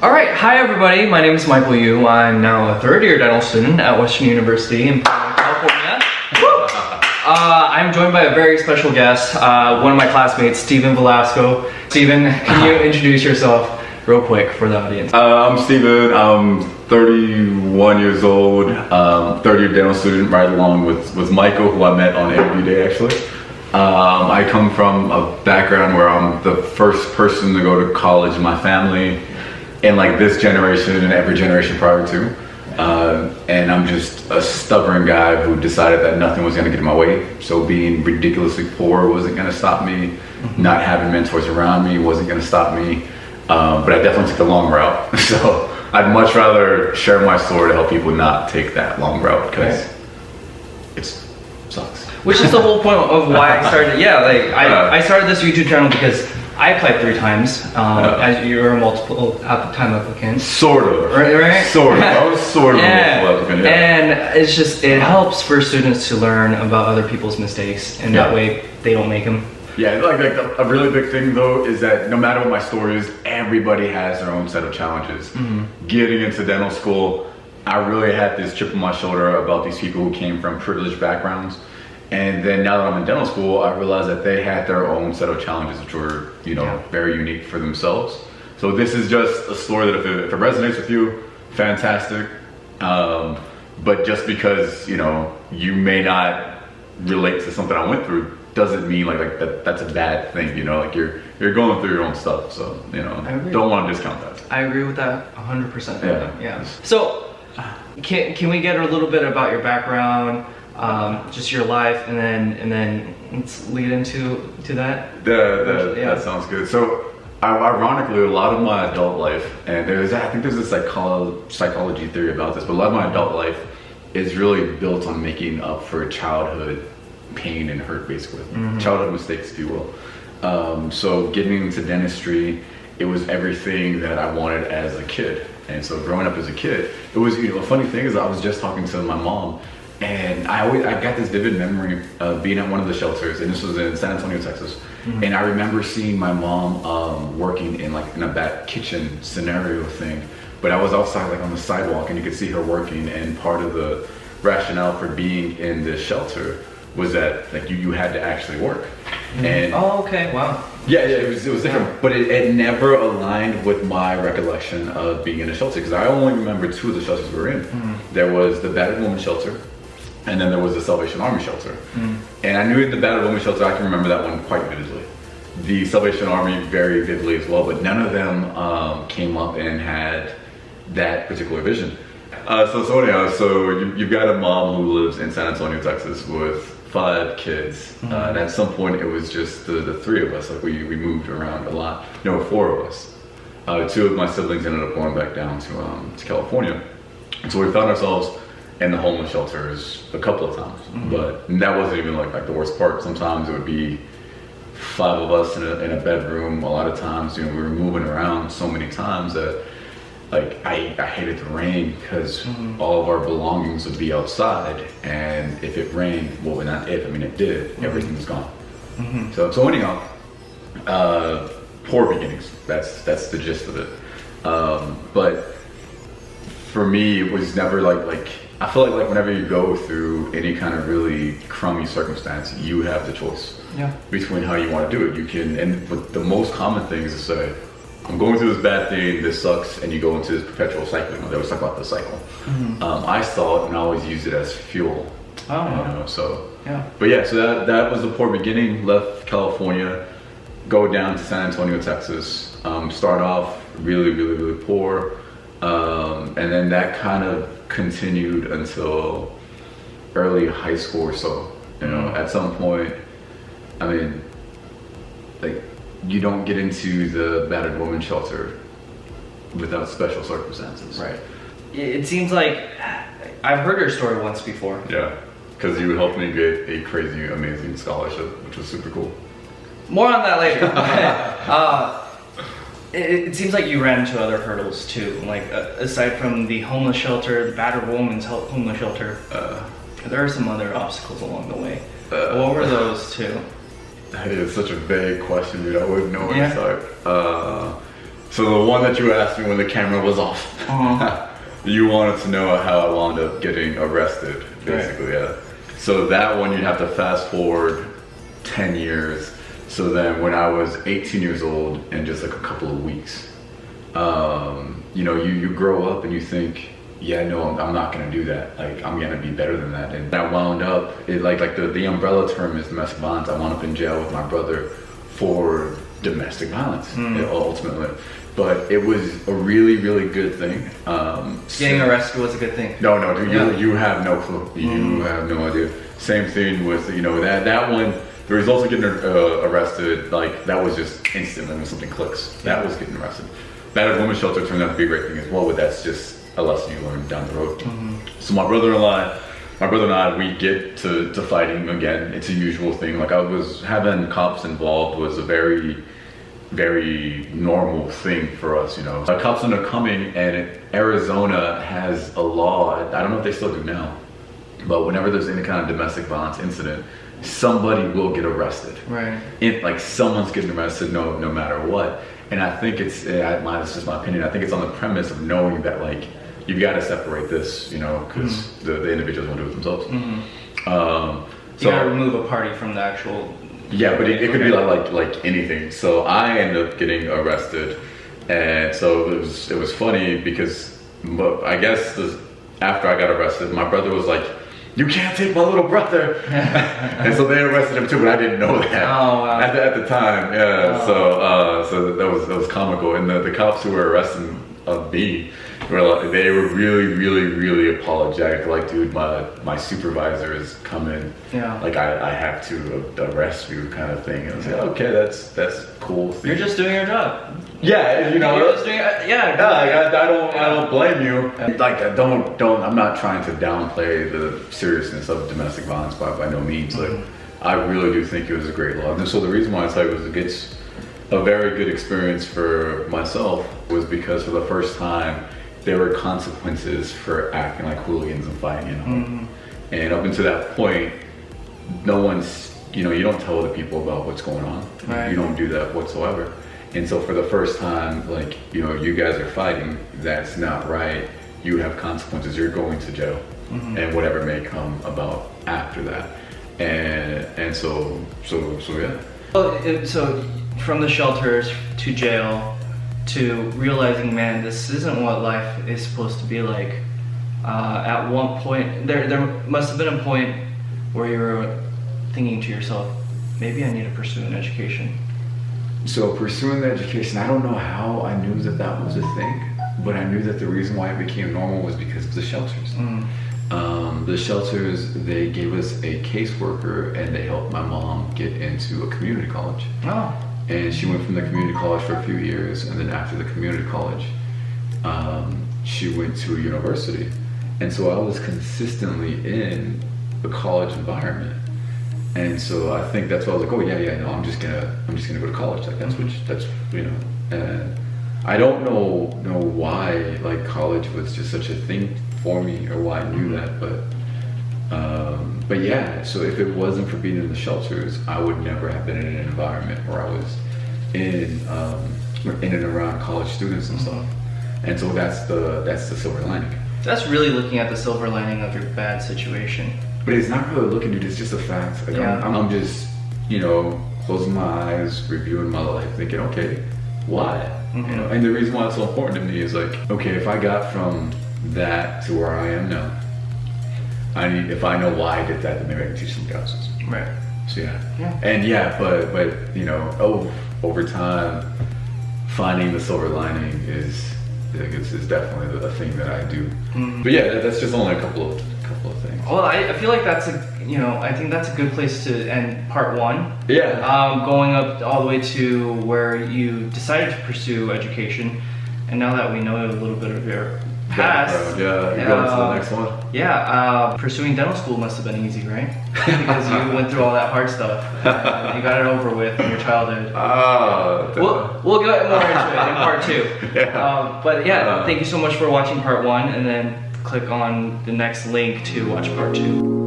All right, hi everybody. My name is Michael Yu. I'm now a third-year dental student at Western University in California. I'm joined by a very special guest, one of my classmates, Steven Velasco. Steven, can you introduce yourself real quick for the audience? I'm Steven. I'm 31 years old, third-year dental student, right along with Michael, who I met on AADEA actually. I come from a background where I'm the first person to go to college in my family, in like this generation and every generation prior to. And I'm just a stubborn guy who decided that nothing was gonna get in my way. So being ridiculously poor wasn't gonna stop me. Not having mentors around me wasn't gonna stop me. But I definitely took the long route. So I'd much rather share my story to help people not take that long route, because it sucks. Which is the whole point of why I started. I started this YouTube channel because I applied 3 times, as you were a multiple time applicant. Sort of. Right? Sort of. I was sort of a multiple applicant, And it's just, it helps for students to learn about other people's mistakes, and that way they don't make them. Yeah, like a really big thing though is that no matter what my story is, everybody has their own set of challenges. Getting into dental school, I really had this chip on my shoulder about these people who came from privileged backgrounds. And then now that I'm in dental school, I realized that they had their own set of challenges, which were, very unique for themselves. So this is just a story that if it resonates with you, fantastic. But just because, you may not relate to something I went through, doesn't mean like that's a bad thing, like you're going through your own stuff. So, don't want to discount that. I agree with that 100%. Yeah. So, can we get a little bit about your background? Just your life, and then let's lead into that. That sounds good. So, ironically, a lot of my adult life, and I think there's a psychology theory about this, but a lot of my adult life is really built on making up for childhood pain and hurt, basically. Childhood mistakes, if you will. So getting into dentistry, it was everything that I wanted as a kid. And so growing up as a kid, it was, a funny thing is I was just talking to my mom, and I got this vivid memory of being at one of the shelters, and this was in San Antonio, Texas. And I remember seeing my mom working in a back kitchen scenario thing, but I was outside on the sidewalk, and you could see her working. And part of the rationale for being in this shelter was that you had to actually work. And wow. Yeah, it was different, but it never aligned with my recollection of being in a shelter, because I only remember 2 of the shelters we were in. There was the battered woman shelter, and then there was the Salvation Army shelter. And I knew the battered woman shelter, I can remember that one quite vividly. The Salvation Army very vividly as well, but none of them came up and had that particular vision. So anyhow, you've got a mom who lives in San Antonio, Texas with 5 kids. And at some point it was just the 3 of us. We moved around a lot. 4 of us. 2 of my siblings ended up going back down to California. And so we found ourselves in the homeless shelters a couple of times. But that wasn't even the worst part. Sometimes it would be 5 of us in a bedroom. A lot of times, we were moving around so many times that I hated the rain, because all of our belongings would be outside, and if it rained, well, not if, it did, everything was gone. So anyhow, poor beginnings, that's the gist of it. But for me, it was never I feel like whenever you go through any kind of really crummy circumstance, you have the choice between how you want to do it. You can, and the most common thing is to say, I'm going through this bad thing, this sucks, and you go into this perpetual cycle. They always talk about the cycle. I saw it, and I always used it as fuel. So that was the poor beginning. Left California, go down to San Antonio, Texas. Start off really, really, really poor, and then that kind of continued until early high school or so. At some point, you don't get into the battered woman shelter without special circumstances. Right. It seems like I've heard your story once before. Yeah, because you helped me get a crazy, amazing scholarship, which was super cool. More on that later. It seems like you ran into other hurdles too, aside from the homeless shelter, the battered woman's homeless shelter. There are some other obstacles along the way. What were those too? It's such a vague question, dude. I wouldn't know where to start. So the one that you asked me when the camera was off. You wanted to know how I wound up getting arrested, basically, yeah. So that one you'd have to fast forward 10 years. So then when I was 18 years old in just like a couple of weeks, you know, you grow up and you think, yeah, no, I'm not gonna do that. Like, I'm gonna be better than that. And I wound up, like the umbrella term is domestic violence. I wound up in jail with my brother for domestic violence, ultimately. But it was a really, really good thing. Getting arrested was a good thing. No, dude, you have no clue. You have no idea. Same thing with, you know, that one, the results of getting arrested, like, that was just instant when something clicks. That was getting arrested. Battered women's shelter turned out to be a great thing as well, but that's just a lesson you learn down the road. So my brother and I, we get to fighting again. It's a usual thing. Like, having cops involved was a very, very normal thing for us, you know. Cops are coming, and Arizona has a law, I don't know if they still do now, but whenever there's any kind of domestic violence incident, somebody will get arrested. Right. Like, someone's getting arrested no matter what. And I think it's just my opinion, I think it's on the premise of knowing that, like, you've got to separate this, you know, because the individuals won't do it themselves. You gotta remove a party from the actual... Yeah, but it could be like anything. So I ended up getting arrested, and so it was funny because, I guess after I got arrested, my brother was like, "You can't take my little brother," and so they arrested him too. But I didn't know that at the time. Yeah, so that was comical, and the cops who were arresting me, they were really apologetic. Like, dude, my supervisor is coming. Yeah. Like, I have to arrest you, kind of thing. And I was like, okay, that's cool. You're just doing your job. Yeah, you know. You're just doing, I don't blame you. Like, I'm not trying to downplay the seriousness of domestic violence by no means. Like, I really do think it was a great law. And so the reason why I say it's a very good experience for myself was because for the first time, there were consequences for acting like hooligans and fighting, you know. And up until that point, no one's, you know, you don't tell other people about what's going on. Right. You don't do that whatsoever. And so for the first time, like, you know, you guys are fighting, that's not right. You have consequences, you're going to jail, and whatever may come about after that. And so yeah. Well, so from the shelters to jail, to realizing, man, this isn't what life is supposed to be like. At one point, there must have been a point where you were thinking to yourself, maybe I need to pursue an education. So pursuing the education, I don't know how I knew that was a thing, but I knew that the reason why it became normal was because of the shelters. The shelters, they gave us a caseworker, and they helped my mom get into a community college. Oh. And she went from the community college for a few years, and then after the community college, she went to a university. And so I was consistently in a college environment. And so I think that's why I was like, oh yeah, no, I'm just gonna go to college. Like, that's you know. And I don't know why, like, college was just such a thing for me, or why I knew that, but yeah, so if it wasn't for being in the shelters, I would never have been in an environment where I was in and around college students and stuff. And so that's the silver lining. That's really looking at the silver lining of your bad situation. But it's not really looking at it, it's just a fact. Like, I'm just, you know, closing my eyes, reviewing my life, thinking, okay, why? You know, and the reason why it's so important to me is, like, okay, if I got from that to where I am now, if I know why I did that, then maybe I can teach somebody else. Right. So yeah. And yeah, but you know, over time, finding the silver lining is definitely a thing that I do. But yeah, that's just only a couple of things. Well, I feel like I think that's a good place to end part one. Yeah. Going up all the way to where you decided to pursue education, and now that we know a little bit of your past, going to the next one. Yeah, pursuing dental school must have been easy, right? Because you went through all that hard stuff. You got it over with in your childhood. We'll get more into it in part two. Yeah. But yeah, thank you so much for watching part one, and then click on the next link to watch part two.